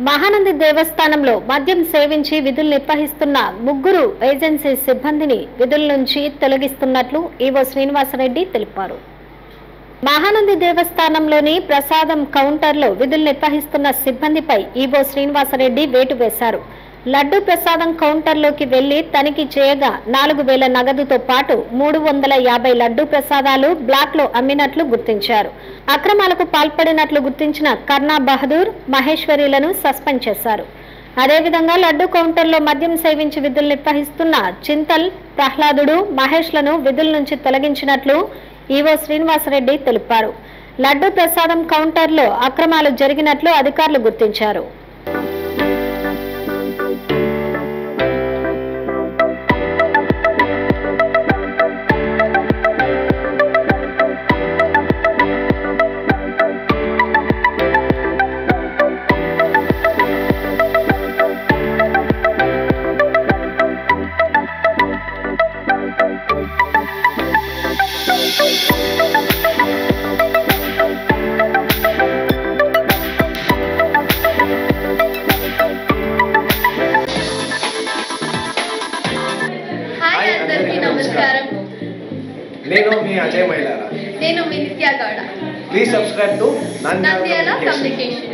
మహానంది దేవస్థానంలో మద్యం సేవించి విధులు నిర్వహిస్తున్న ముగ్గురు ఏజెన్సీ సిబ్బందిని విధుల నుంచి తొలగిస్తున్నట్లు ఈవో శ్రీనివాసరెడ్డి తెలిపారు. మహానంది దేవస్థానంలోని ప్రసాదం కౌంటర్లో విధులు నిర్వహిస్తున్న సిబ్బందిపై ఈవో శ్రీనివాసరెడ్డి వేటు వేశారు. లడ్డు ప్రసాదం కౌంటర్లోకి వెళ్లి తనిఖీ చేయగా 4000 నగదుతో పాటు 350 లడ్డు ప్రసాదాలు బ్లాక్ లో అమ్మినట్లు గుర్తించారు. అక్రమాలకు పాల్పడినట్లు గుర్తించిన కర్ణా బహదూర్, మహేశ్వరిలను సస్పెండ్ చేశారు. అదేవిధంగా లడ్డు కౌంటర్లో మద్యం సేవించి విధులు నిర్వహిస్తున్న చింతల్, ప్రహ్లాదుడు, మహేష్లను విధుల నుంచి తొలగించినట్లు ఈవో శ్రీనివాసరెడ్డి తెలిపారు. లడ్డు ప్రసాదం కౌంటర్లో అక్రమాలు జరిగినట్లు అధికారులు గుర్తించారు. నేను మీ అజయ్ మైలారా. నేను మీ Nithya Gowda. Please subscribe to Nandyala communication.